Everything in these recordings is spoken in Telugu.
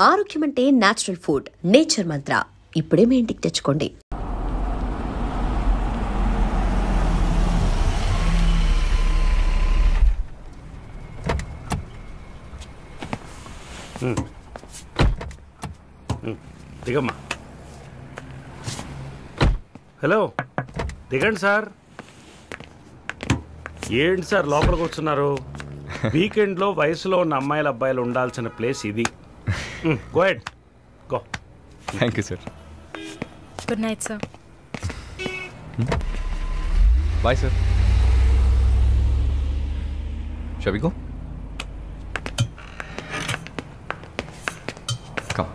ఆరోగ్యం అంటే న్యాచురల్ ఫుడ్. నేచర్ మంత్ర ఇప్పుడే మీ ఇంటికి తెచ్చుకోండి. దిగమ్మా. హలో, దిగండి సార్. ఏంటి సార్ లోపలికి వస్తున్నారు? వీకెండ్లో వయసులో ఉన్న అమ్మాయిలు అబ్బాయిలు ఉండాల్సిన ప్లేస్ ఇది. Go ahead, go. Thank you sir. Good night sir. Bye sir. Shall we go? Come.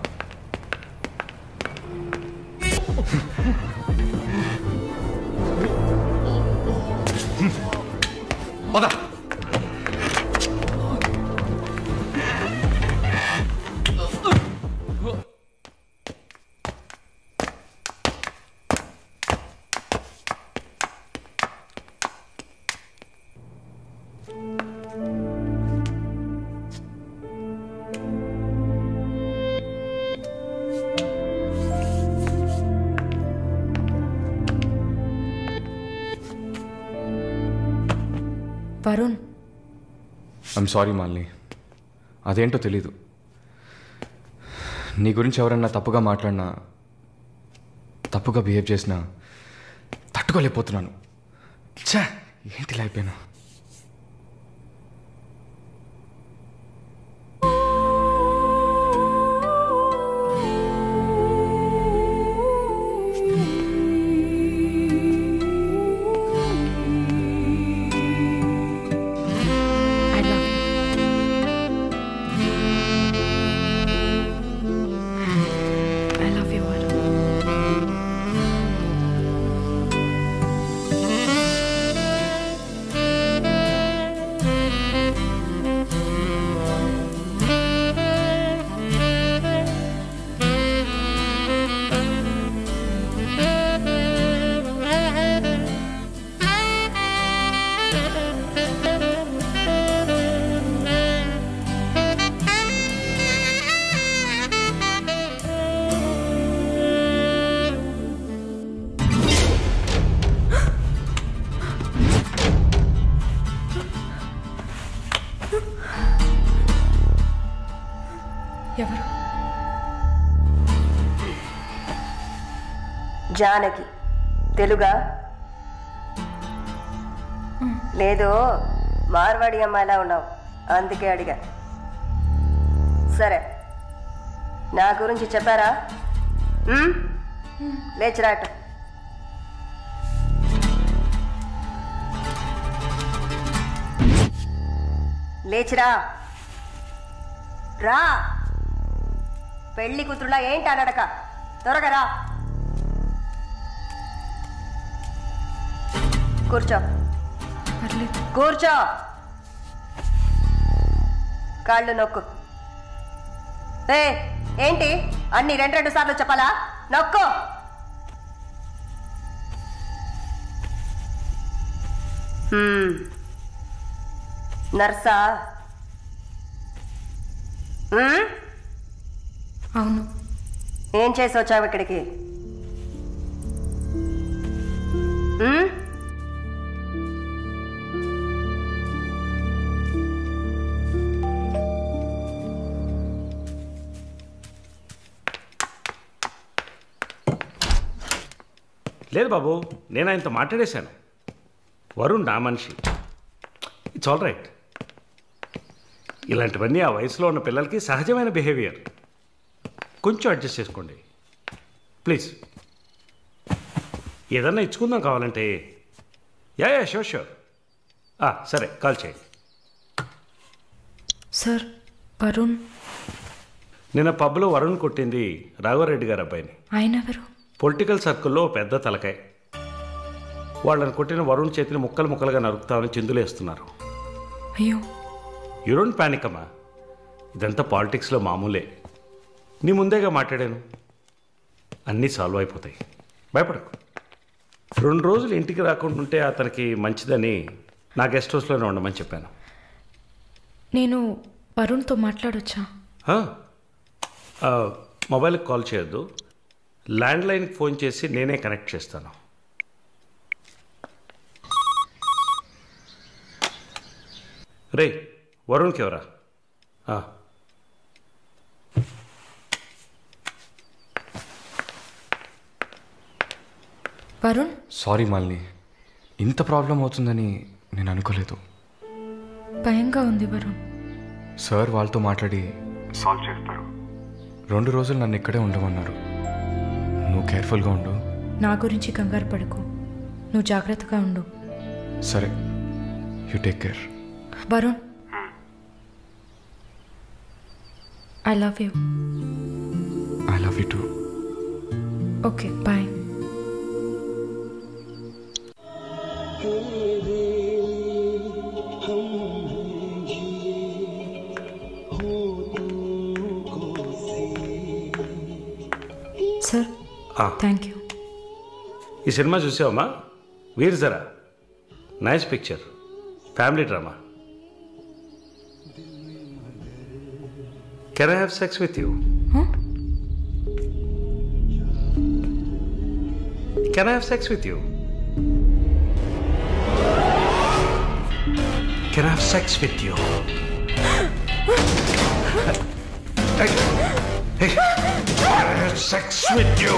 పద. వరుణ్, ఐమ్ సారీ మాలిని, అదేంటో తెలీదు. నీ గురించి ఎవరన్నా తప్పుగా మాట్లాడినా, తప్పుగా బిహేవ్ చేసినా తట్టుకోలేకపోతున్నాను. ఛా, ఏంటిలా అయిపోయాను. ఎవరు? జానకి. తెలుగా? లేదు, మార్వాడి అమ్మాయిలా ఉన్నావు, అందుకే అడిగా. సరే, నా గురించి చెప్పారా? లేచిరాట. లేచిరా, రా. పెళ్లి కూతురులా ఏంటి అనడక, త్వరగా రా. కూర్చో, కూర్చో. కాళ్ళు నొక్కు. ఏంటి అన్ని రెండు సార్లు చెప్పాలా? నొక్కు. నర్సా? అవును. ఏం చేసి వచ్చావు ఇక్కడికి? లేదు బాబు, నేను ఆయనతో మాట్లాడేశాను. వరుణ్ నా మనిషి. It's all right. ఇలాంటివన్నీ ఆ వయసులో ఉన్న పిల్లలకి సహజమైన బిహేవియర్. కొంచెం అడ్జస్ట్ చేసుకోండి ప్లీజ్. ఏదన్నా ఇచ్చుకుందాం కావాలంటే. Yeah sure sure. సరే, కాల్ చేయండి. సార్, వరుణ్ నిన్న పబ్లో వరుణ్ కొట్టింది రాఘవరెడ్డి గారు అబ్బాయిని. ఆయన ఎవరు? పొలిటికల్ సర్కిల్లో పెద్ద తలకాయ. వాళ్ళని కొట్టిన వరుణ్ చేతిని ముక్కలు ముక్కలుగా నరుకుతామని చిందులేస్తున్నారు. అయ్యో, యూ డోంట్ పానిక్ అమ్మా. ఇదంతా పాలిటిక్స్లో మామూలే. నీ ముందేగా మాట్లాడాను, అన్నీ సాల్వ్ అయిపోతాయి, భయపడకు. 2 రోజులు ఇంటికి రాకుండా ఉంటే అతనికి మంచిదని నా గెస్ట్ హౌస్లోనే ఉండమని చెప్పాను. నేను వరుణ్తో మాట్లాడొచ్చా? మొబైల్కి కాల్ చేయొద్దు, ల్యాండ్లైన్కి ఫోన్ చేసి నేనే కనెక్ట్ చేస్తాను. రే వరుణ్కి ఎవరా? వరుణ్, సారీ మాలిని, ఇంత ప్రాబ్లం అవుతుందని నేను అనుకోలేదు. భయంగా ఉంది వరుణ్. సార్ వాళ్ళతో మాట్లాడి సాల్వ్ చేస్తారు. 2 రోజులు నన్ను ఇక్కడే ఉండమన్నారు. నువ్వు కేర్ఫుల్గా ఉండు. నా గురించి కంగారు పడకు, నువ్వు జాగ్రత్తగా ఉండు. సరే, you take care. Varun, I love you. I love you too. Okay, bye. Sir, thank you. ఈ సినిమా చూసావమ్మా? Veer Zaara, nice picture, family drama. Can I have sex with you? Can I have sex with you? Can I have sex with you? Hey, can I have sex with you?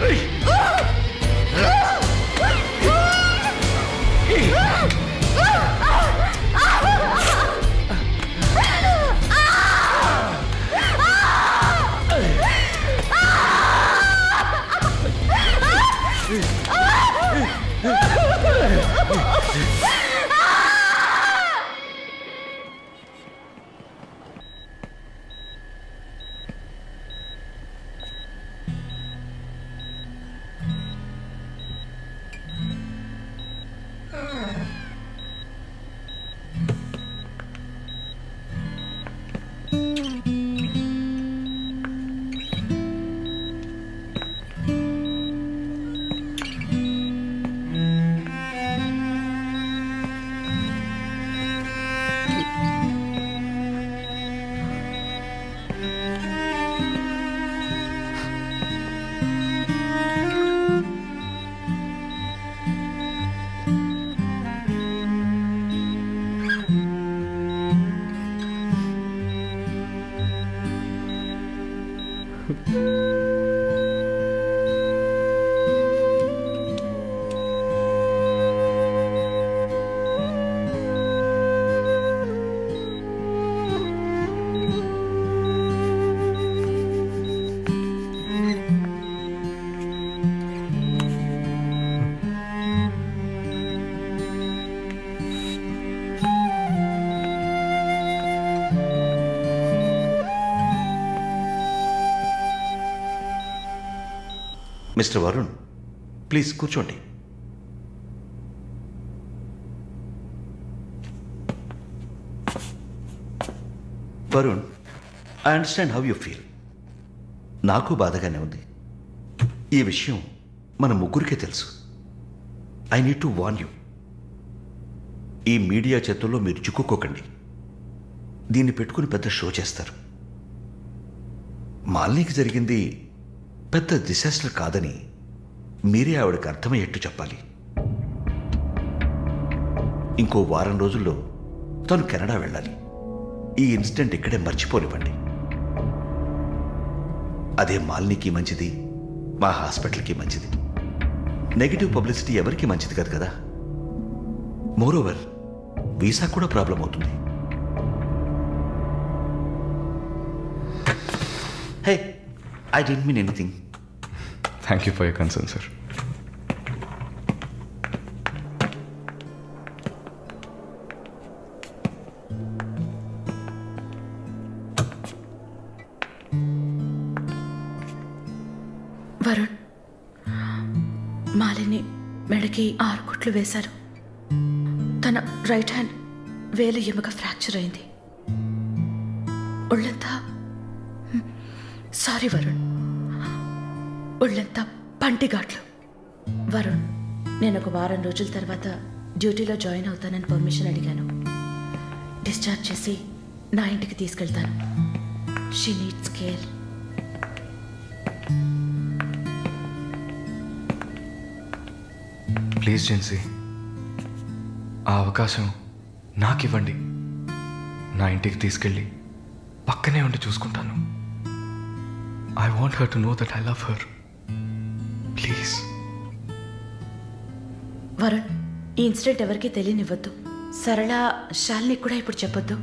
Hey! Mister Varun, please కూర్చోండి. Varun, I understand how you feel. నాకు బాధగానే ఉంది. ఈ విషయం మన ముగ్గురికే తెలుసు. I need to warn you. ఈ మీడియా చేతుల్లో మీరు చిక్కుకోకండి. దీన్ని పెట్టుకుని పెద్ద షో చేస్తారు. మాలినికి జరిగింది పెద్ద డిసాస్టర్ కాదని మీరే ఆవిడకి అర్థమయ్యేట్టు చెప్పాలి. ఇంకో వారం రోజుల్లో తను కెనడా వెళ్ళాలి. ఈ ఇన్సిడెంట్ ఇక్కడే మర్చిపోనివ్వండి. అదే మాలినికి మంచిది, మా హాస్పిటల్కి మంచిది. నెగిటివ్ పబ్లిసిటీ ఎవరికి మంచిది కాదు కదా. మోరోవర్ వీసా కూడా ప్రాబ్లం అవుతుంది. Hey, I don't mean anything. Thank you for your concern sir. Varun, Malini మెడకి 6 కుట్లు వేశారు. తన రైట్ హ్యాండ్ వేలు ఎముక ఫ్రాక్చర్ అయింది. ఒళ్ళంతా సారీ వరుణ్, ఒళ్ళంతా పంటిఘాట్లు. వరుణ్, నేను ఒక వారం రోజుల తర్వాత డ్యూటీలో జాయిన్ అవుతానని పర్మిషన్ అడిగాను. డిశ్చార్జ్ చేసి నా ఇంటికి తీసుకెళ్తాను. She needs care. Please Jincy, ఆ అవకాశం నాకు ఇవ్వండి. నా ఇంటికి తీసుకెళ్ళి పక్కనే ఉండి చూసుకుంటాను. I want her to know that I love her. Please. Varun, ఈ ఇన్సిడెంట్ ఎవరికీ తెలియనివ్వద్దు. సరళ, శాలిని కూడా ఇప్పుడు చెప్పొద్దు.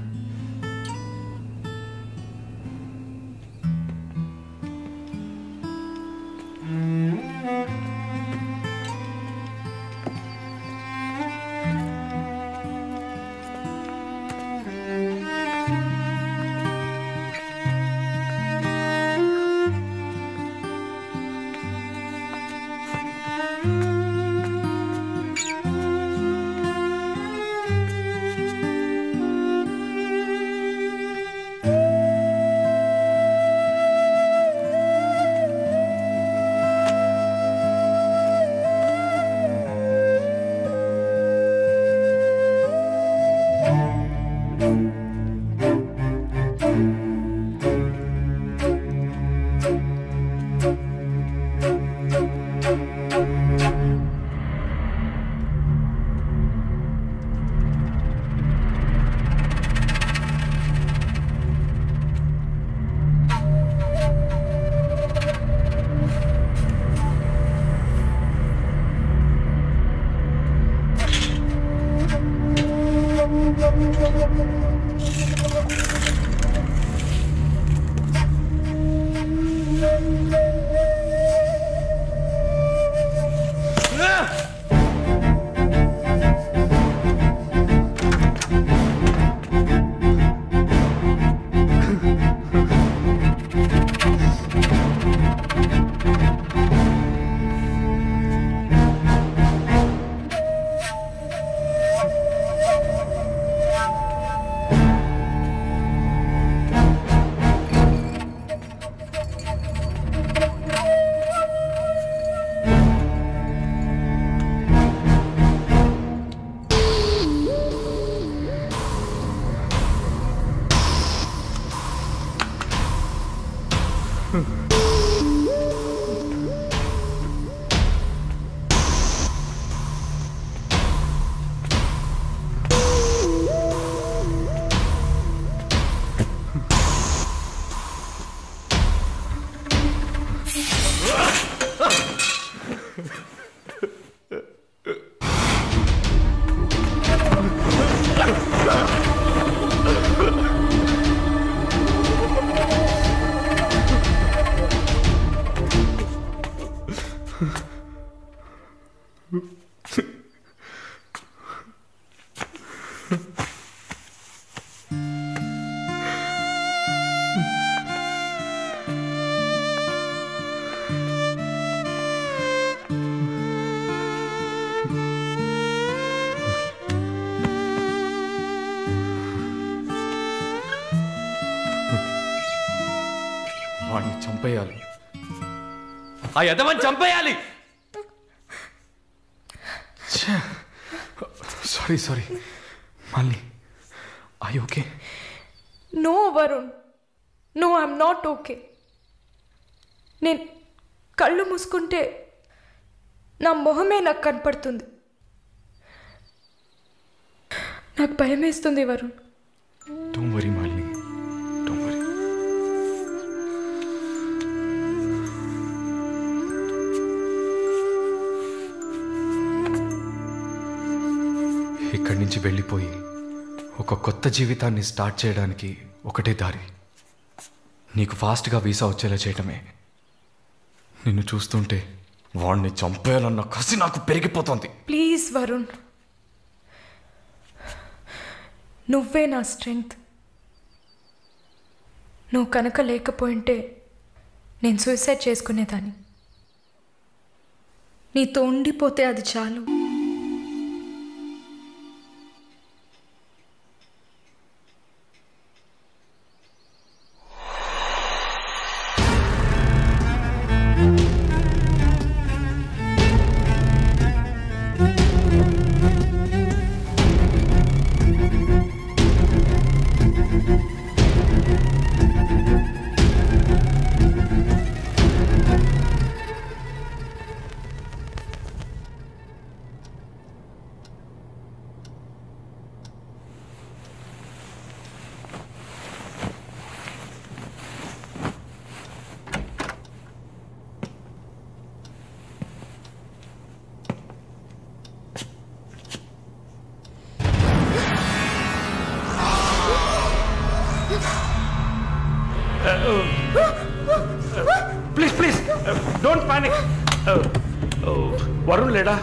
వాడిని చంపేయాలి, ఆ యదవని చంపేయాలి. Sorry Malini, I okay? No Varun, no, I'm not okay. నేను కళ్ళు మూసుకుంటే నా మొహమే నాకు కనపడుతుంది. నాకు భయం వేస్తుంది Varun. Don't worry Malini, don't worry. ఇక్కడి నుంచి వెళ్ళిపోయి ఒక కొత్త జీవితాన్ని స్టార్ట్ చేయడానికి ఒకటే దారి, నీకు ఫాస్ట్గా వీసా వచ్చేలా చేయటమే. నిన్ను చూస్తుంటే వాడిని చంపేయాలన్న కసి నాకు పెరిగిపోతుంది. ప్లీజ్ వరుణ్, నువ్వే నా స్ట్రెంగ్త్. నువ్వు కనుక లేకపోయింటే నేను సూసైడ్ చేసుకునేదాన్ని. నీతో ఉండిపోతే అది చాలు. Please don't panic. వరుణ్ లేడా?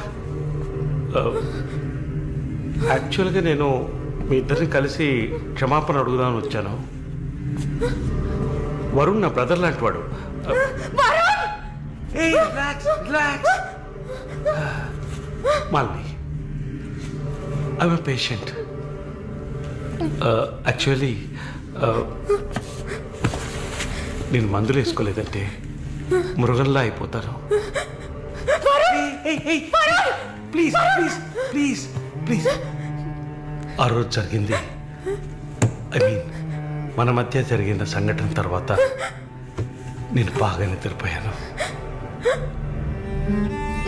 యాక్చువల్గా నేను మీ ఇద్దరిని కలిసి క్షమాపణ అడుగుదామని వచ్చాను. వరుణ్ నా బ్రదర్ లాంటి వాడు. Malini, I'm a patient. Actually నేను మందులు వేసుకోలేదంటే మృగంలా అయిపోతాను. Please please please please. ఆ రోజు జరిగింది, ఐ మీన్ మన మధ్య జరిగిన సంఘటన తర్వాత నేను బాగా నిద్రపోయాను.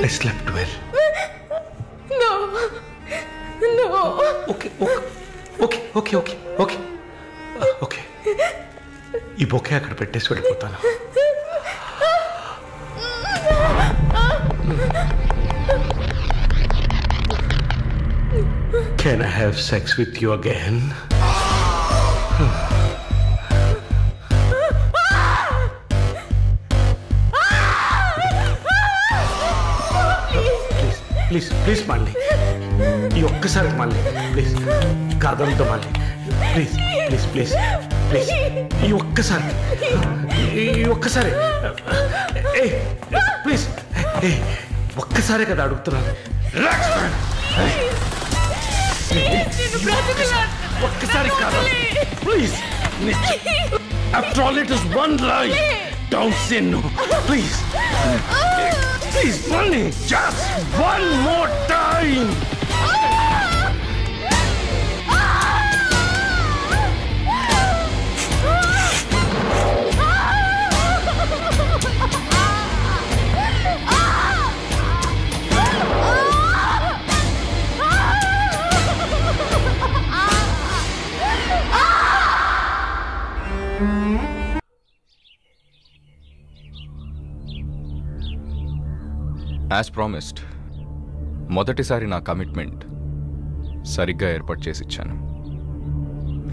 I slept well. Okay okay okay okay okay okay. ఈ బొకే అక్కడ పెట్టేసి వెళ్ళిపోతాను. Can I have sex with you again? Please please Malini, ఈ ఒక్కసారి మాలిని, ప్లీజ్ కాదంతో Malini, please please please please, ఈ ఒక్కసారి ప్లీజ్, ఒక్కసారే కదా అడుగుతున్నాను. ఒక్కసారి కాదు please. After all it is one life. Don't say no please. Please Malini, just one more time. As promised, మొదటిసారి నా కమిట్మెంట్ సరిగ్గా ఏర్పాటు చేసి ఇచ్చాను.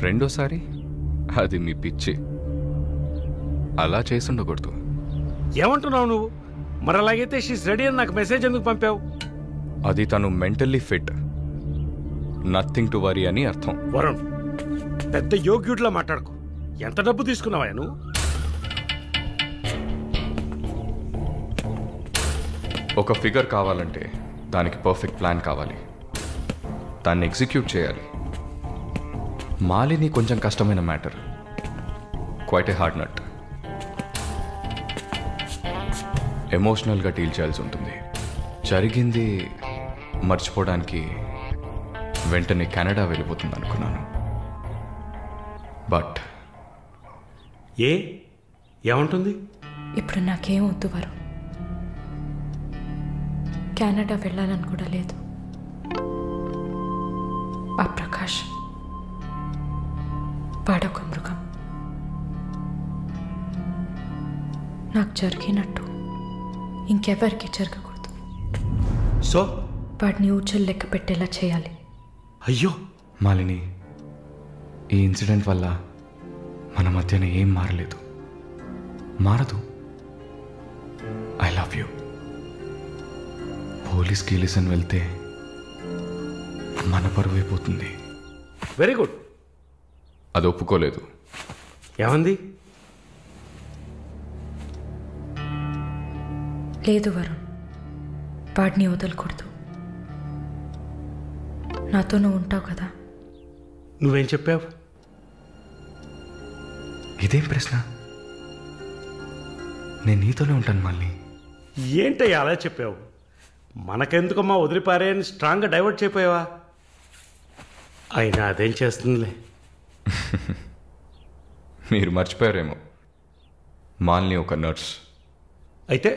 రెండోసారి అది మీ పిచ్చి. అలా చేసి ఉండకూడదు. ఏమంటున్నావు నువ్వు? మరి అలాగైతే షీస్ రెడీ అని నాకు మెసేజ్ ఎందుకు పంపావు? అది తను mentally fit, nothing to worry అని అర్థం. వరుణ్, పెద్ద యోగ్యుడిలా మాట్లాడుకో. ఎంత డబ్బు తీసుకున్నావా నువ్వు? ఒక ఫిగర్ కావాలంటే దానికి పర్ఫెక్ట్ ప్లాన్ కావాలి, దాన్ని ఎగ్జిక్యూట్ చేయాలి. మాలిని కొంచెం కష్టమైన matter, quite a hard nut. ఎమోషనల్గా డీల్ చేయాల్సి ఉంటుంది. జరిగింది మర్చిపోవడానికి వెంటనే కెనడా వెళ్ళిపోతుంది అనుకున్నాను. బట్ ఏమంటుంది? ఇప్పుడు నాకేం వద్దు వరుణ్. కెనడా వెళ్ళాలని కూడా లేదు. ఆ ప్రకాష్ వాడొక మృగం. నాకు జరిగినట్టు ఇంకెవరికి జరగకూడదు. సో వాడిని ఊచలు లెక్క పెట్టేలా చేయాలి. అయ్యో మాలిని, ఈ ఇన్సిడెంట్ వల్ల మన మధ్యన ఏం మారలేదు, మారదు. I love you. పోలీస్కి లిసన్ వెళ్తే మన పరువు అయిపోతుంది. Very good. అది ఒప్పుకోలేదు. ఏమంది? లేదు వరుణ్, వాడిని వదలకూడదు. నాతో నువ్వు ఉంటావు కదా. నువ్వేం చెప్పావు? ఇదేం ప్రశ్న? నేను నీతోనే ఉంటాను మాలిని. ఏంటయ్యా అలా చెప్పావు? మనకెందుకమ్మా వదిలిపారే అని స్ట్రాంగ్గా డైవర్ట్ చేయపోయావా? అయినా అదేం చేస్తుందిలే. మీరు మర్చిపోయారేమో, మాలిని ఒక నర్స్. అయితే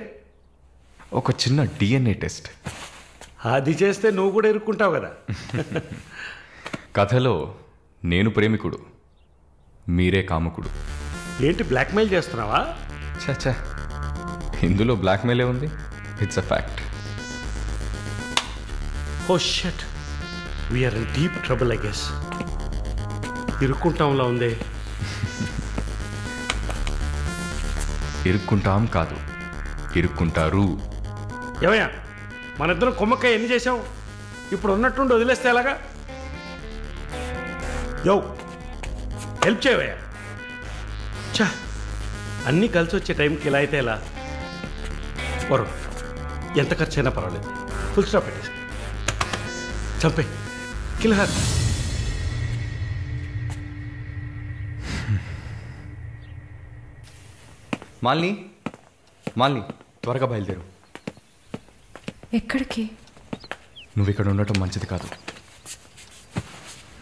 ఒక చిన్న DNA టెస్ట్. అది చేస్తే నువ్వు కూడా ఇరుక్కుంటావు కదా. కథలో నేను ప్రేమికుడు, మీరే కాముకుడు. ఏంటి బ్లాక్మెయిల్ చేస్తున్నావా? చచ్చా, ఇందులో బ్లాక్మెయిలే ఉంది. It's a fact. Oh shit, we're in deep trouble I guess. ఇరుక్కుంటాంలా ఉందే. ఇరుక్కుంటాం కాదు, ఇరుక్కుంటారు. ఏమయ్యా, మన ఇద్దరం కొమ్మక్కాయ ఎన్ని చేసావు? ఇప్పుడు ఉన్నట్టుండి వదిలేస్తే ఎలాగా? యో హెల్ప్ చేయవయ్యా. చా, అన్నీ కలిసి వచ్చే టైంకి ఇలా అయితే ఎలా? వరుణ్, ఎంత ఖర్చు అయినా పర్వాలేదు, ఫుల్ స్టాప్ పెట్టేసి చంపే, కిల్హర్. మాలిని, మాలిని త్వరగా బయలుదేరు. ఎక్కడికి? నువ్వు ఇక్కడ ఉండటం మంచిది కాదు.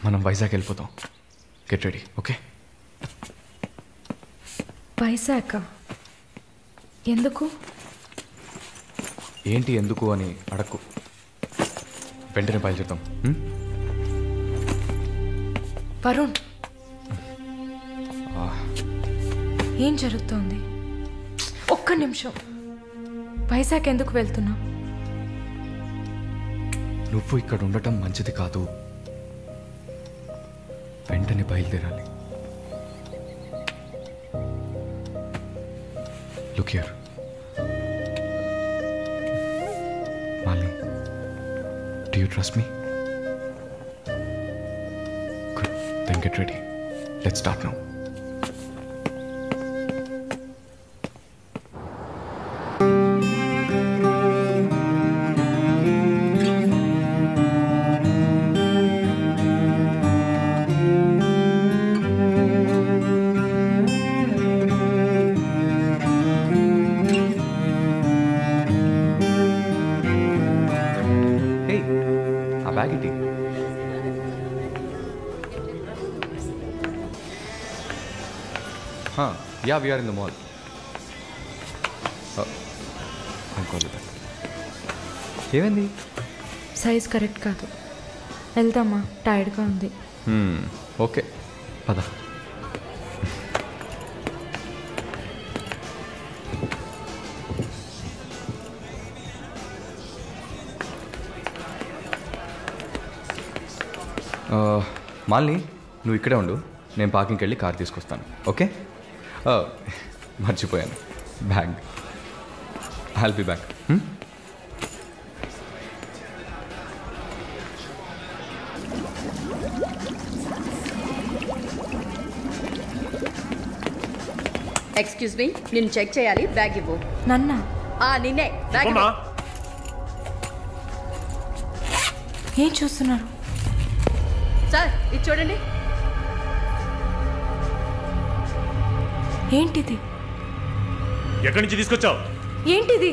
మనం వైజాగ్ వెళ్ళిపోతాం. Get ready, okay? వైజాగ్ ఎందుకు? ఏంటి ఎందుకు అని అడక్కు, వెంటనే బయలుదేరుతాం. వరుణ్, ఏం జరుగుతోంది? ఒక్క నిమిషం. వైజాగ్ ఎందుకు వెళ్తున్నావు? నువ్వు ఇక్కడ ఉండటం మంచిది కాదు, వెంటనే బయలుదేరాలి. Look here Malini, do you trust me? Good, then get ready. Let's start now. Yeah, we are in the mall. I'll call you back. ఏమైంది? సైజ్ కరెక్ట్ కాదు. వెళ్దామా? టైర్డ్గా ఉంది. ఓకే, పద. మాలిని, నువ్వు ఇక్కడే ఉండు, నేను పార్కింగ్కి వెళ్ళి కార్ తీసుకొస్తాను. ఓకే? మర్చిపోయాను, bag. I'll be back. Excuse me, నేను చెక్ చేయాలి, బ్యాగ్ ఇవ్వు. నన్నా? నిన్నే, బ్యాగ్ ఇవ్వు. ఏం చూస్తున్నారు సార్? ఇది చూడండి. ఏంటిది? ఎక్కడి నుంచి తీసుకొచ్చావు? ఏంటిది?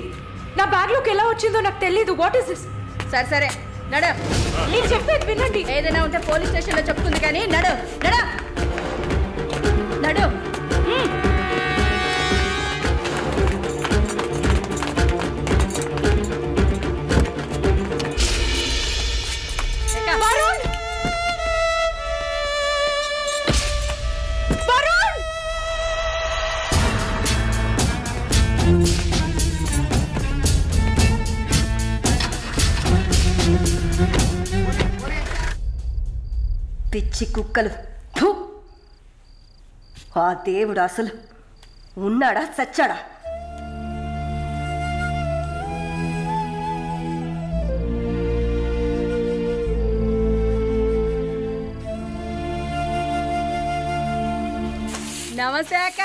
నా బ్యాగ్లోకి ఎలా వచ్చిందో నాకు తెలీదు. What is this? సరే సరే నడు. నేను చెప్పేది వినండి. ఏదైనా ఉంటే పోలీస్ స్టేషన్లో చెప్పుకుంది కానీ నడు నడు నడు. వరుణ్! వరుణ్! పిచ్చి కుక్కలు. ఫు! ఆ దేవుడు అసలు ఉన్నాడా చచ్చాడా? నమస్తే అక్క.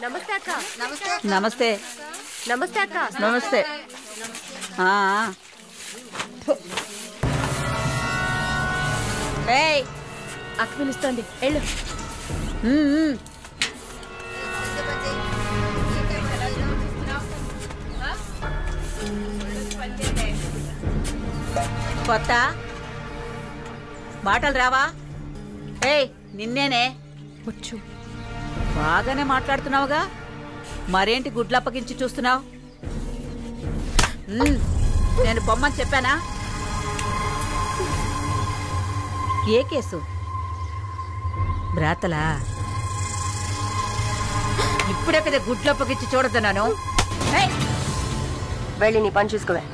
నమస్తే అక్క. నమస్తే నమస్తే అక్క. నమస్తే. ఏయ్ అక్క పిలుస్తుంది వెళ్ళు. కొత్త మాటలు రావా? ఏయ్ నిన్నేనే. వచ్చు. బాగానే మాట్లాడుతున్నావుగా, మరేంటి గుడ్లప్పగించి చూస్తున్నావు? నేను పొమ్మని చెప్పానా? ఏ కేసు? బ్రాతలా? ఇప్పుడే కదా గుడ్లప్పగించి చూడతున్నాను. వెళ్ళి నీ పని చూసుకోవే.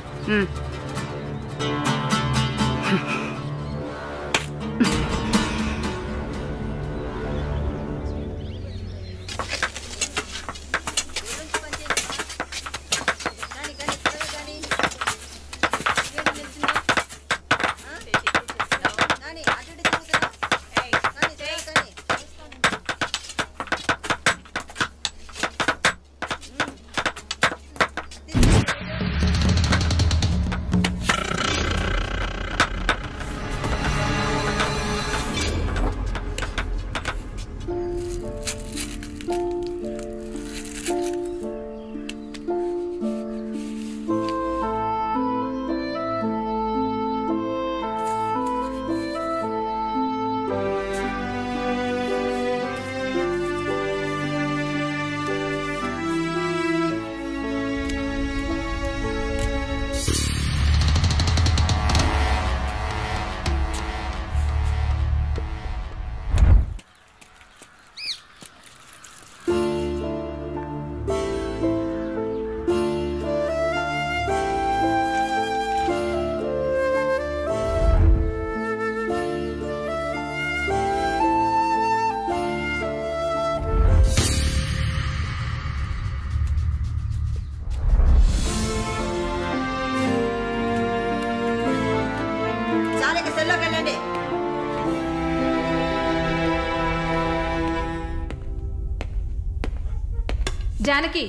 జానకి,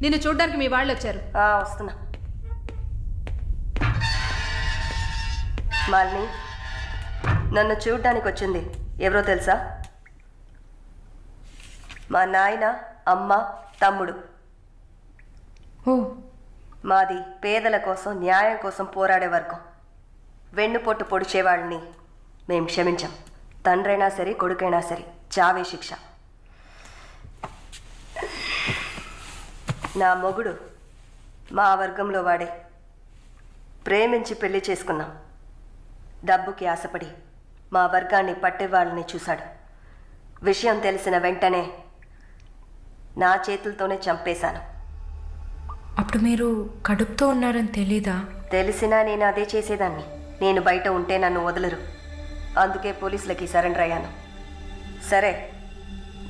నిన్ను చూడ్డానికి మీ వాళ్ళు వచ్చారు. వస్తున్నా. మాలిని, నన్ను చూడ్డానికి వచ్చింది ఎవరో తెలుసా? మా నాయన, అమ్మ, తమ్ముడు. ఓ, మాది పేదల కోసం, న్యాయం కోసం పోరాడే వర్గం. వెన్నుపొట్టు పొడిచేవాళ్ళని మేము క్షమించాం. తండ్రైనా సరే, కొడుకైనా సరే, చావే శిక్ష. నా మొగుడు మా వర్గంలో వాడే. ప్రేమించి పెళ్లి చేసుకున్నాం. డబ్బుకి ఆశపడి మా వర్గాన్ని పట్టేవాళ్ళని చూశాడు. విషయం తెలిసిన వెంటనే నా చేతులతోనే చంపేశాను. అప్పుడు మీరు కడుపుతో ఉన్నారని తెలీదా? తెలిసినా నేను అదే చేసేదాన్ని. నేను బయట ఉంటే నన్ను వదలరు. అందుకే పోలీసులకి సరెండర్ అయ్యాను. సరే,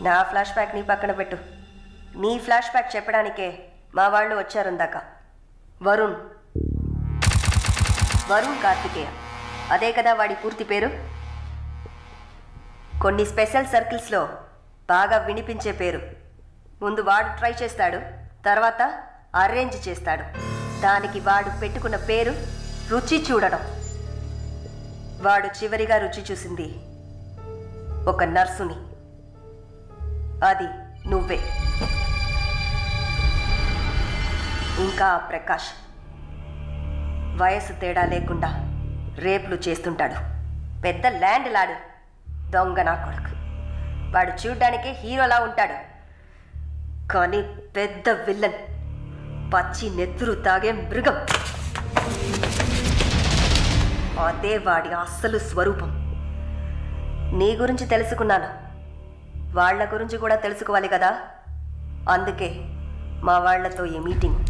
నా ఫ్లాష్ బ్యాక్ నీ పక్కన పెట్టు. నీ ఫ్లాష్ బ్యాక్ చెప్పడానికే మా వాళ్ళు వచ్చారుందాక. వరుణ్ కార్తికేయ, అదే కదా వాడి పూర్తి పేరు. కొన్ని స్పెషల్ సర్కిల్స్లో బాగా వినిపించే పేరు. ముందు వాడు ట్రై చేస్తాడు, తర్వాత అరేంజ్ చేస్తాడు. దానికి వాడు పెట్టుకున్న పేరు రుచి చూడడం. వాడు చివరిగా రుచి చూసింది ఒక నర్సుని. అది నువ్వే. ఇంకా ప్రకాష్ వయసు తేడా లేకుండా రేపులు చేస్తుంటాడు. పెద్ద ల్యాండ్ లాడు, దొంగ నా కొడుకు. వాడు చూడ్డానికే హీరోలా ఉంటాడు, కానీ పెద్ద విల్లన్, పచ్చి నెత్తురు తాగే మృగం. అదే వాడి అస్సలు స్వరూపం. నీ గురించి తెలుసుకున్నాను, వాళ్ళ గురించి కూడా తెలుసుకోవాలి కదా. అందుకే మా వాళ్లతో ఈ మీటింగ్.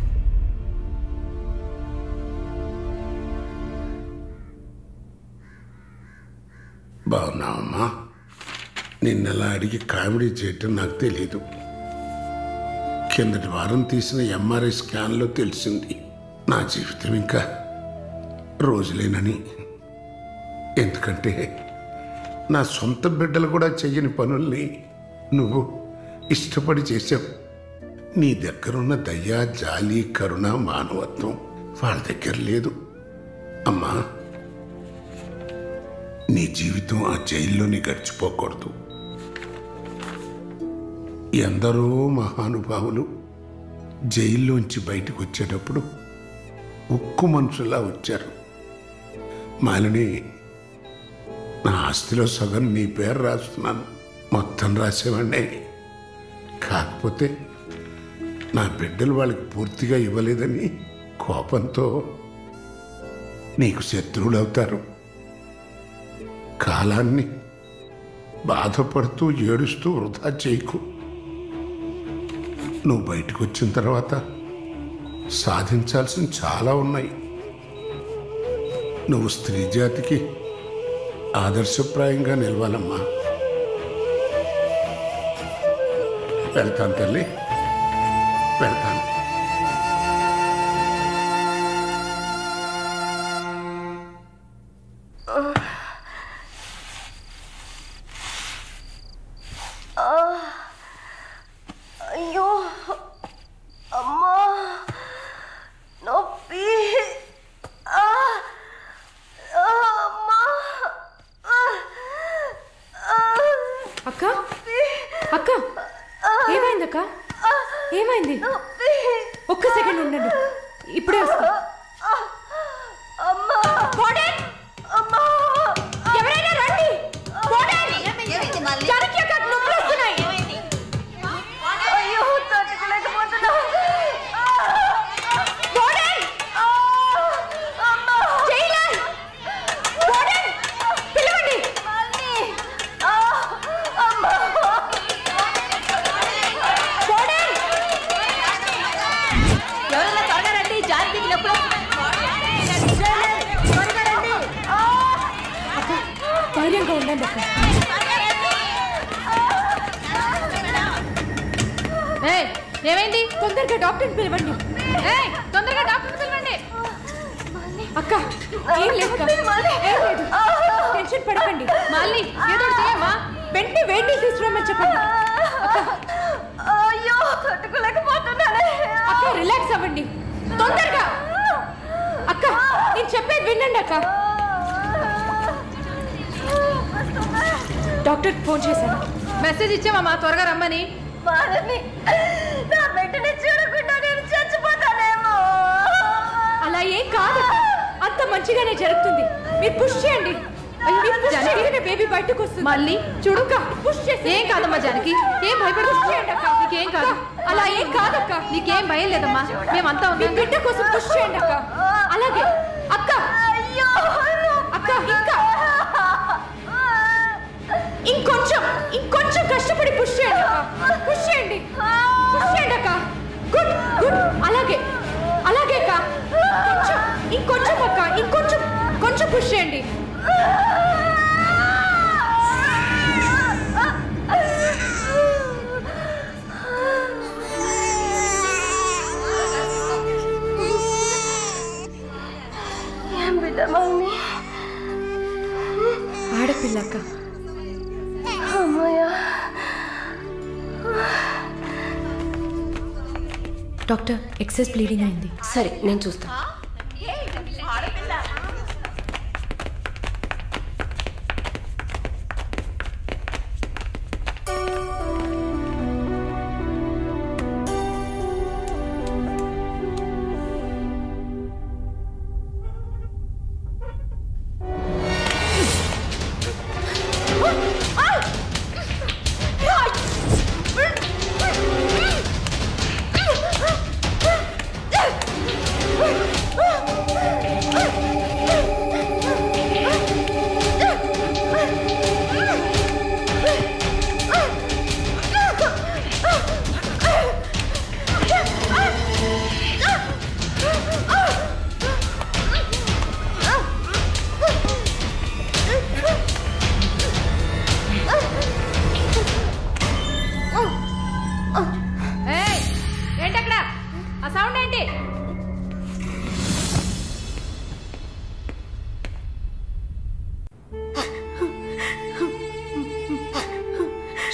బాగున్నావమ్మా? నిన్నలా అడిగి కామెడీ చేయటం నాకు తెలీదు. కిందటి వారం తీసిన ఎంఆర్ఐ స్కాన్లో తెలిసింది నా జీవితం ఇంకా రోజులేనని. ఎందుకంటే నా సొంత బిడ్డలు కూడా చెయ్యని పనుల్ని నువ్వు ఇష్టపడి చేసావు. నీ దగ్గరున్న దయ, జాలి, కరుణ, మానవత్వం వాళ్ళ దగ్గర లేదు. అమ్మా, నీ జీవితం ఆ జైల్లోని గడిచిపోకూడదు. ఎందరో మహానుభావులు జైల్లోంచి బయటకు వచ్చేటప్పుడు ఉక్కు మనుషులా వచ్చారు. మాలిని, నా ఆస్తిలో సగం నీ పేరు రాస్తున్నాను, మొత్తం రాసేవాడినే. కాకపోతే నా బిడ్డలు వాళ్ళకి పూర్తిగా ఇవ్వలేదని కోపంతో నీకు శత్రువులు అవుతారు. కాలాన్ని బాధపడుతూ ఏడుస్తూ వృధా చేయకు. నువ్వు బయటకు వచ్చిన తర్వాత సాధించాల్సిన చాలా ఉన్నాయి. నువ్వు స్త్రీ జాతికి ఆదర్శప్రాయంగా నిలవాలమ్మా. వెళ్తాను తల్లి, వెళ్తాను. అయ్యో అమ్మా, నొప్పి. అక్క అక్క, ఏమైంది అక్క? ఏమైంది? ఒక్క సెకండ్ ఉండండి, ఇప్పుడే వస్తా. ఎవరైనా రండి. అయ్యో, తట్టుకోలేకపోతున్నా. ధైర్యంగా ఉండండి అక్క. ఏమైంది? తొందరగా డాక్టర్ని పిలవండి. తొందరగా డాక్టర్ని పిలవండి. అక్క, ఏం లేదు, టెన్షన్ పడకండి. మళ్ళీ ఏదో చేయమ్మా. వెంటనే వేడి తీసుకురమ్మని చెప్పండి. అయ్యో, తట్టుకోలేకపోతున్నానే. అక్క, రిలాక్స్ అవ్వండి తొందరగా. అక్క, నేను చెప్పేది వినండి అక్క. డాక్టర్ ఫోన్ చేశాను, మెసేజ్ ఇచ్చామమ్మా త్వరగా రమ్మని. నా బిడ్డని చూడకుండా నేను చచ్చిపోతానేమో. అలా ఏం కాదు, అంత మంచిగానే జరుగుతుంది. మీరు పుష్ చేయండి. బేబీ బయటకు వస్తుంది. మళ్ళీ చూడుక పుష్ చేసి. ఏం కాదమ్మా జానకి, ఏం భయపడ. పుష్ చేయండి అక్క. నీకేం కాదు. అలా ఏం కాదక్క, నీకేం భయం లేదమ్మా. మేమంతా మీ బిడ్డ కోసం పుష్ చేయండి అక్క. అలాగే అక్క. అయ్యో అక్క, ఇంకా ఇంకొంచెం కష్టపడి పుష్ చేయండి అక్క. పుష్ చేయండి, పుష్ చేయండి అక్క. Good good. అలాగే అలాగే అక్క. ఇంకొంచెం అక్క, కొంచెం పుష్ చేయండి. ఏం బిడ్డ మమ్మీ? ఆడపిల్ల అక్క. అమ్మయ్యా. డాక్టర్, ఎక్సెస్ బ్లీడింగ్ అయింది. సరే, నేను చూస్తాను.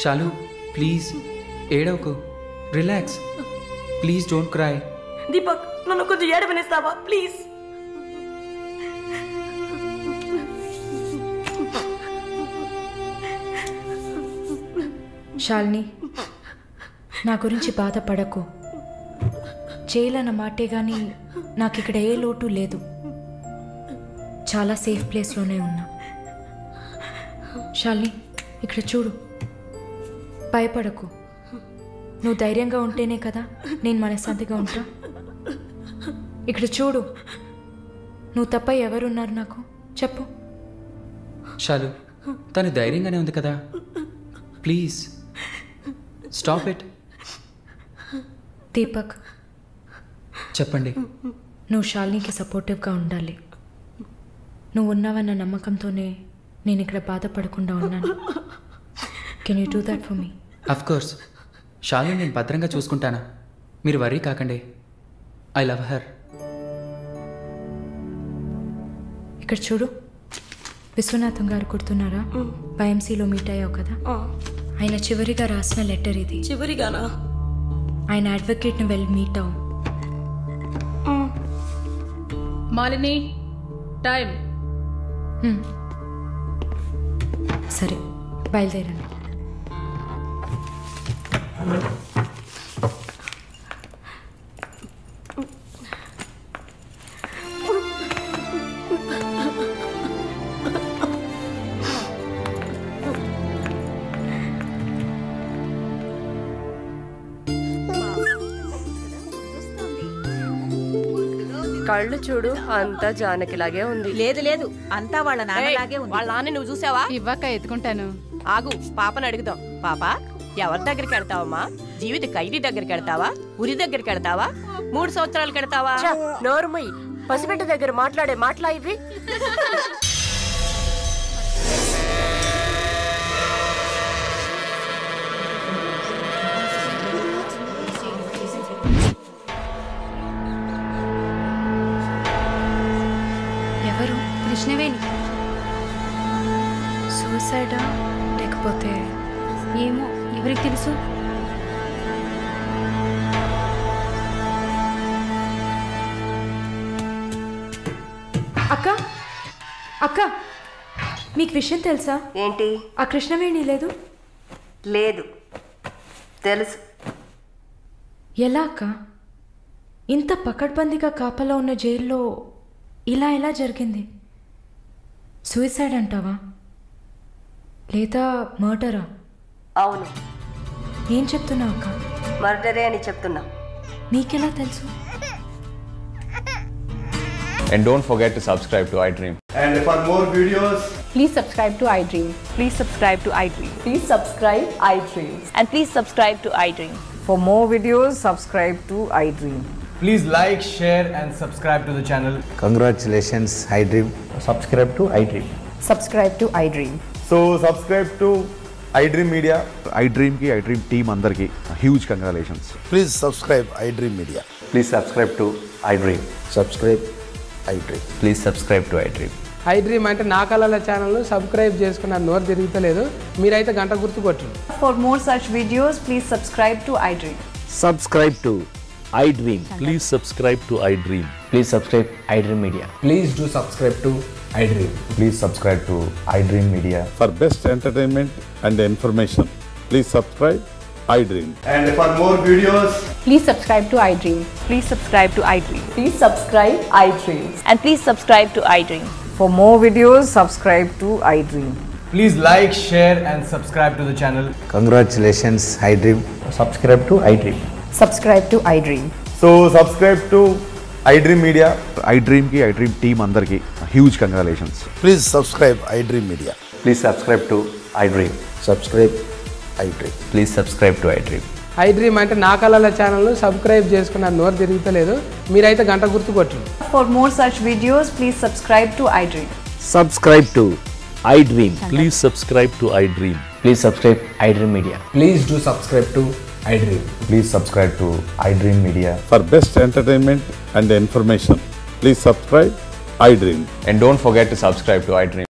షాలు ప్లీజ్ ఏడవకు, relax, please don't cry. Deepak, నన్ను కొంచెం ఏడవనిస్తావా ప్లీజ్? శాలిని, నా గురించి బాధపడకు. జైలు అన్న మాటే కానీ నాకు ఇక్కడ ఏ లోటు లేదు. చాలా సేఫ్ ప్లేస్లోనే ఉన్నా. శాలిని, ఇక్కడ చూడు, భయపడకు. నువ్వు ధైర్యంగా ఉంటేనే కదా నేను మనశ్శాంతిగా ఉంటా. ఇక్కడ చూడు, నువ్వు తప్ప ఎవరున్నారు నాకు చెప్పు. షాలు, తను ధైర్యంగానే ఉంది కదా, ప్లీజ్ స్టాప్ ఇట్. దీపక్, చెప్పండి. నువ్వు శాలినికి సపోర్టివ్గా ఉండాలి. నువ్వు ఉన్నావన్న నమ్మకంతోనే నేను ఇక్కడ బాధపడకుండా ఉన్నాను. Can you do that for me? Of course, Shalini నేను భద్రంగా చూసుకుంటానా, మీరు వర్రీ కాకండి. I love her. ఇక్కడ చూడు, విశ్వనాథం గారు గుర్తున్నారా? వైఎంసీలో మీట్ అయ్యావు కదా, ఆయన చివరిగా రాసిన లెటర్ ఇది. చివరిగానా? ఆయన అడ్వకేట్ని వెళ్ళి మీట్ అవ్వు. మాలిని, టైం. సరే, బయలుదేరండి. కళ్ళు చూడు, అంతా జానకిలాగే ఉంది. లేదు లేదు, అంతా వాళ్ళ నాన్నలాగే ఉంది. వాళ్ళ నాన్న నువ్వు చూసావా? ఇవ్వక ఎత్తుకుంటాను. ఆగు, పాపను అడుగుదాం. పాప, ఎవరి దగ్గరికి వెళ్తావమ్మా? జీవిత ఖైదీ దగ్గరికి వెళ్తావా? ఉరి దగ్గరికి వెళ్తావా? 3 సంవత్సరాలు కడతావా? నోరుమై, పసిబిడ్డ దగ్గర మాట్లాడే మాటలా ఇవి? ఎవరు? కృష్ణవేణి. సూసైడా లేకపోతే? ఏమో, ఎవరికి తెలుసు. అక్క, అక్క, మీకు విషయం తెలుసా? ఏంటి? ఆ కృష్ణవేణి లేదు. లేదు, తెలుసు. ఎలా అక్క? ఇంత పకడ్బందీగా కాపలా ఉన్న జైల్లో ఇలా ఎలా జరిగింది? సూసైడ్ అంటావా లేదా మర్డరా? అవును. ఏం చెప్తున్నావు అక్క? మర్డరే అని చెప్తున్నా. నీకెలా తెలుసు? And don't forget to subscribe to iDream. And for more videos, Please subscribe to iDream. Please subscribe to iDream. Please subscribe iDream. And please subscribe to iDream. For more videos, subscribe to iDream. please like, share and subscribe to the channel. Congratulations, iDream. Subscribe to iDream. Subscribe to iDream. So subscribe to iDream Media. iDream ki iDream team andarki huge congratulations. Please subscribe iDream Media. Please subscribe to iDream. Subscribe iDream. Please subscribe to iDream. iDream అంటే నా కళల ఛానల్ను సబ్స్క్రైబ్ చేసుకున్న నోరు తిరుగుతలేదు. మీరైతే గంట గుర్తు కొట్టండి. For more such videos, please subscribe to iDream. Subscribe to iDream. Please subscribe to iDream. Please subscribe iDream Media. Please do subscribe to iDream. Please subscribe to iDream Media. For best entertainment and information, please subscribe iDream. And for more videos, Please subscribe to iDream. Please subscribe to iDream. Please subscribe iDream. And please subscribe to iDream. For more videos, subscribe to iDream. please like, share and subscribe to the channel. Congratulations, iDream. Subscribe to iDream. Subscribe to iDream. So subscribe to iDream Media. iDream ki iDream team andarki huge congratulations. Please subscribe iDream Media. Please subscribe to iDream. Subscribe iDream. Please subscribe to iDream. iDream అంటే నా కళల ఛానల్ను సబ్స్క్రైబ్ చేసుకున్న నోరు తిరుగుతలేదు. మీరైతే గంట గుర్తు కొట్టండి. For more such videos, please subscribe to iDream. Subscribe to iDream. Please subscribe to iDream. Please subscribe iDream Media. Please do subscribe to iDream. Please subscribe to iDream Media. For best entertainment and information, please subscribe iDream. And don't forget to subscribe to iDream.